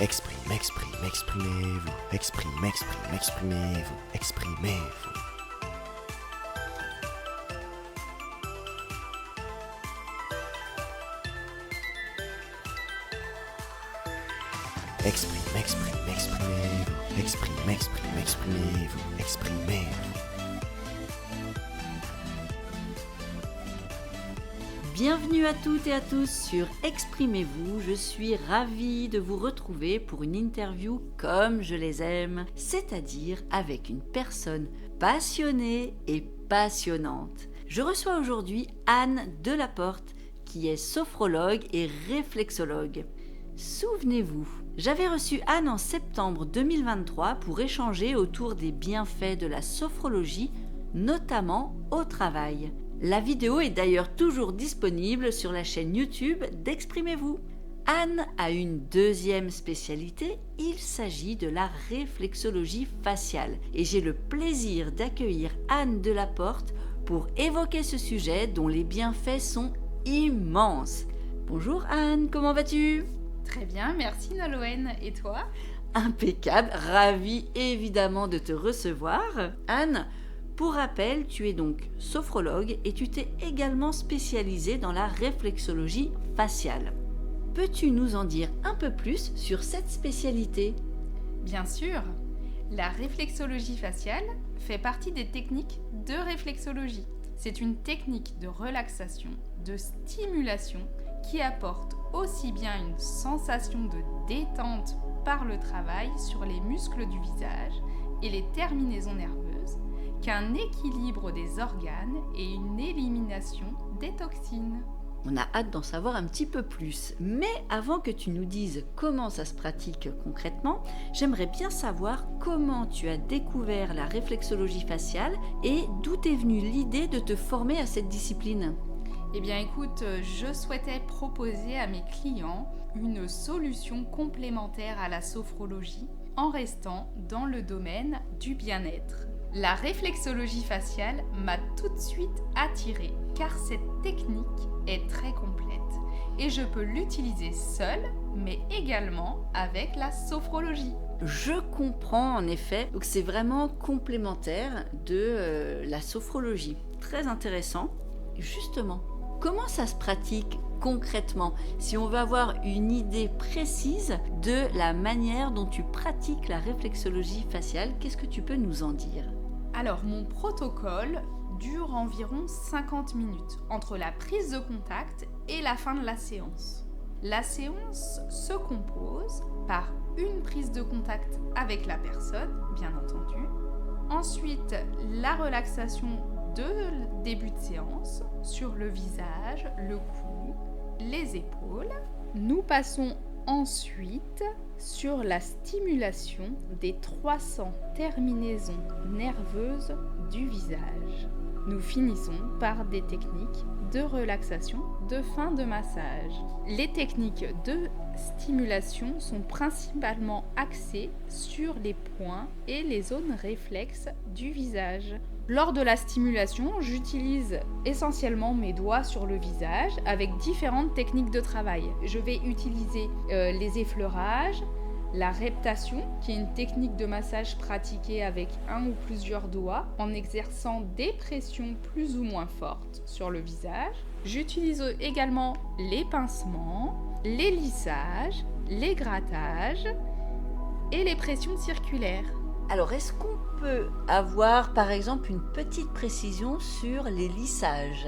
Exprimez-vous. Exprimez-vous. Exprimez-vous. Exprimez-vous. Exprimez-vous. Exprimez-vous. Bienvenue à toutes et à tous sur Exprimez-vous. Je suis ravie de vous retrouver pour une interview comme je les aime, c'est-à-dire avec une personne passionnée et passionnante. Je reçois aujourd'hui Anne Delaporte, qui est sophrologue et réflexologue. Souvenez-vous, j'avais reçu Anne en septembre 2023 pour échanger autour des bienfaits de la sophrologie, notamment au travail. La vidéo est d'ailleurs toujours disponible sur la chaîne YouTube d'Exprimez-vous. Anne a une deuxième spécialité, il s'agit de la réflexologie faciale. Et j'ai le plaisir d'accueillir Anne Delaporte pour évoquer ce sujet dont les bienfaits sont immenses. Bonjour Anne, comment vas-tu ? Très bien, merci Nolwenn. Et toi ? Impeccable, ravie évidemment de te recevoir. Anne, pour rappel, tu es donc sophrologue et tu t'es également spécialisée dans la réflexologie faciale. Peux-tu nous en dire un peu plus sur cette spécialité ? Bien sûr, la réflexologie faciale fait partie des techniques de réflexologie. C'est une technique de relaxation, de stimulation qui apporte aussi bien une sensation de détente par le travail sur les muscles du visage et les terminaisons nerveuses qu'un équilibre des organes et une élimination des toxines. On a hâte d'en savoir un petit peu plus. Mais avant que tu nous dises comment ça se pratique concrètement, j'aimerais bien savoir comment tu as découvert la réflexologie faciale et d'où t'est venue l'idée de te former à cette discipline. Eh bien écoute, je souhaitais proposer à mes clients une solution complémentaire à la sophrologie en restant dans le domaine du bien-être. La réflexologie faciale m'a tout de suite attirée car cette technique est très complète et je peux l'utiliser seule mais également avec la sophrologie. Je comprends en effet, donc c'est vraiment complémentaire de la sophrologie. Très intéressant. Justement, comment ça se pratique concrètement, si on veut avoir une idée précise de la manière dont tu pratiques la réflexologie faciale, qu'est-ce que tu peux nous en dire ? Alors, mon protocole dure environ 50 minutes entre la prise de contact et la fin de la séance. La séance se compose par une prise de contact avec la personne, bien entendu. Ensuite, la relaxation de début de séance sur le visage, le cou, les épaules. Nous passons ensuite sur la stimulation des 300 terminaisons nerveuses du visage. Nous finissons par des techniques de relaxation de fin de massage. Les techniques de stimulation sont principalement axées sur les points et les zones réflexes du visage. Lors de la stimulation, j'utilise essentiellement mes doigts sur le visage avec différentes techniques de travail. Je vais utiliser les effleurages, la reptation, qui est une technique de massage pratiquée avec un ou plusieurs doigts en exerçant des pressions plus ou moins fortes sur le visage. J'utilise également les pincements, les lissages, les grattages et les pressions circulaires. Alors, est-ce qu'on peut avoir par exemple une petite précision sur les lissages ?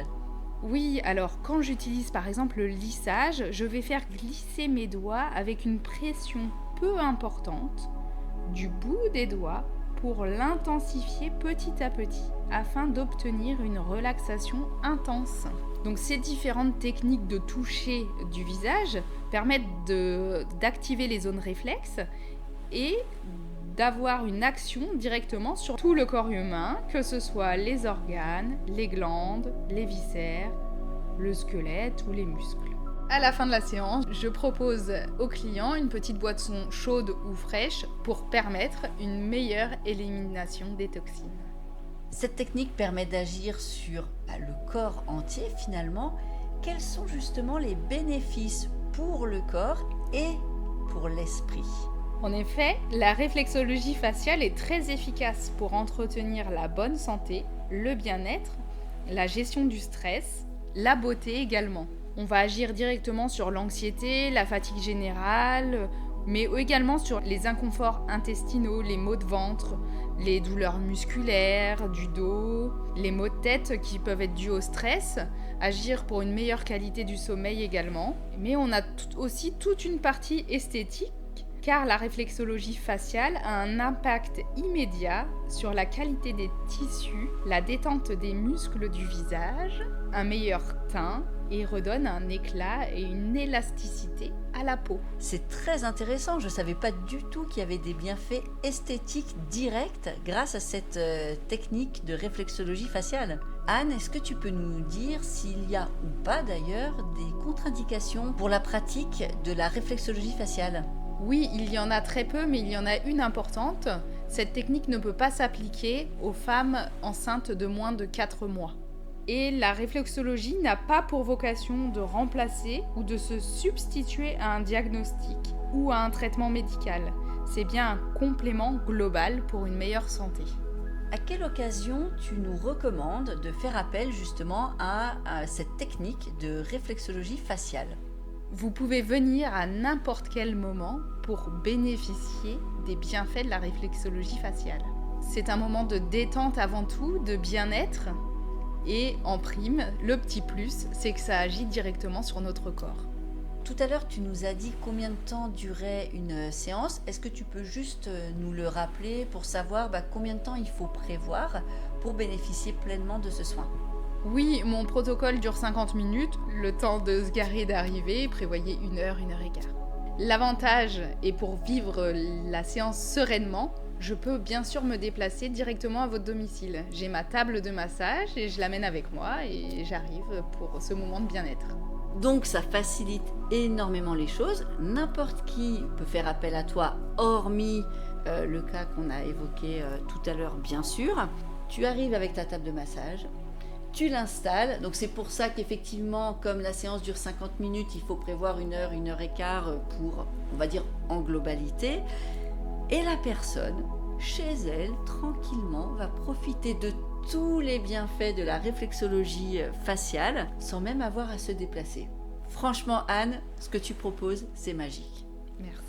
Oui, alors quand j'utilise par exemple le lissage, je vais faire glisser mes doigts avec une pression peu importante du bout des doigts pour l'intensifier petit à petit afin d'obtenir une relaxation intense. Donc ces différentes techniques de toucher du visage permettent d'activer les zones réflexes et d'avoir une action directement sur tout le corps humain, que ce soit les organes, les glandes, les viscères, le squelette ou les muscles. À la fin de la séance, je propose aux clients une petite boisson chaude ou fraîche pour permettre une meilleure élimination des toxines. Cette technique permet d'agir sur le corps entier finalement. Quels sont justement les bénéfices pour le corps et pour l'esprit. En effet, la réflexologie faciale est très efficace pour entretenir la bonne santé, le bien-être, la gestion du stress, la beauté également. On va agir directement sur l'anxiété, la fatigue générale, mais également sur les inconforts intestinaux, les maux de ventre, les douleurs musculaires, du dos, les maux de tête qui peuvent être dus au stress, agir pour une meilleure qualité du sommeil également. Mais on a aussi toute une partie esthétique, car la réflexologie faciale a un impact immédiat sur la qualité des tissus, la détente des muscles du visage, un meilleur teint et redonne un éclat et une élasticité à la peau. C'est très intéressant, je ne savais pas du tout qu'il y avait des bienfaits esthétiques directs grâce à cette technique de réflexologie faciale. Anne, est-ce que tu peux nous dire s'il y a ou pas d'ailleurs des contre-indications pour la pratique de la réflexologie faciale ? Oui, il y en a très peu, mais il y en a une importante. Cette technique ne peut pas s'appliquer aux femmes enceintes de moins de 4 mois. Et la réflexologie n'a pas pour vocation de remplacer ou de se substituer à un diagnostic ou à un traitement médical. C'est bien un complément global pour une meilleure santé. À quelle occasion tu nous recommandes de faire appel justement à cette technique de réflexologie faciale ? Vous pouvez venir à n'importe quel moment pour bénéficier des bienfaits de la réflexologie faciale. C'est un moment de détente avant tout, de bien-être. Et en prime, le petit plus, c'est que ça agit directement sur notre corps. Tout à l'heure, tu nous as dit combien de temps durait une séance. Est-ce que tu peux juste nous le rappeler pour savoir combien de temps il faut prévoir pour bénéficier pleinement de ce soin ? Oui, mon protocole dure 50 minutes. Le temps de se garer et d'arriver, prévoyez 1 heure, 1 heure et quart. L'avantage est pour vivre la séance sereinement, je peux bien sûr me déplacer directement à votre domicile. J'ai ma table de massage et je l'amène avec moi et j'arrive pour ce moment de bien-être. Donc ça facilite énormément les choses. N'importe qui peut faire appel à toi, hormis le cas qu'on a évoqué tout à l'heure, bien sûr. Tu arrives avec ta table de massage, tu l'installes. Donc c'est pour ça qu'effectivement, comme la séance dure 50 minutes, il faut prévoir 1 heure, 1 heure et quart pour, on va dire, en globalité. Et la personne, chez elle, tranquillement, va profiter de tous les bienfaits de la réflexologie faciale sans même avoir à se déplacer. Franchement, Anne, ce que tu proposes, c'est magique. Merci.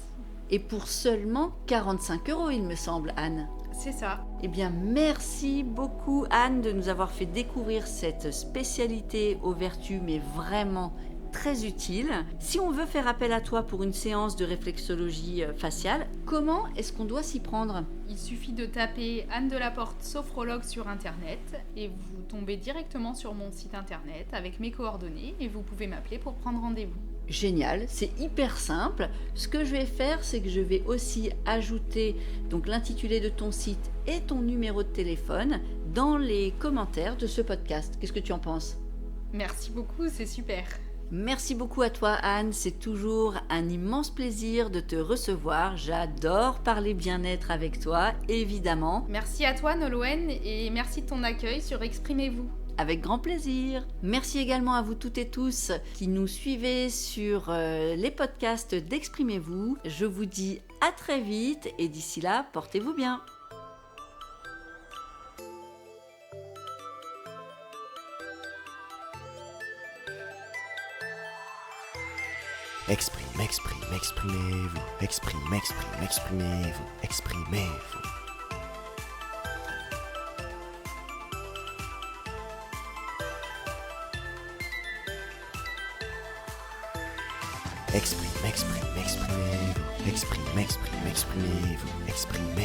Et pour seulement 45 €, il me semble, Anne. C'est ça. Eh bien, merci beaucoup, Anne, de nous avoir fait découvrir cette spécialité aux vertus, mais vraiment très utile. Si on veut faire appel à toi pour une séance de réflexologie faciale, comment est-ce qu'on doit s'y prendre ? Il suffit de taper Anne Delaporte sophrologue sur internet et vous tombez directement sur mon site internet avec mes coordonnées et vous pouvez m'appeler pour prendre rendez-vous. Génial, c'est hyper simple. Ce que je vais faire, c'est que je vais aussi ajouter donc l'intitulé de ton site et ton numéro de téléphone dans les commentaires de ce podcast. Qu'est-ce que tu en penses ? Merci beaucoup, c'est super. Merci beaucoup à toi, Anne. C'est toujours un immense plaisir de te recevoir. J'adore parler bien-être avec toi, évidemment. Merci à toi, Nolwenn, et merci de ton accueil sur Exprimez-vous. Avec grand plaisir. Merci également à vous toutes et tous qui nous suivez sur les podcasts d'Exprimez-vous. Je vous dis à très vite et d'ici là, portez-vous bien. Exprimez-vous. Exprimez-vous. Exprimez-vous. Exprimez-vous. Exprimez-vous. Exprimez-vous.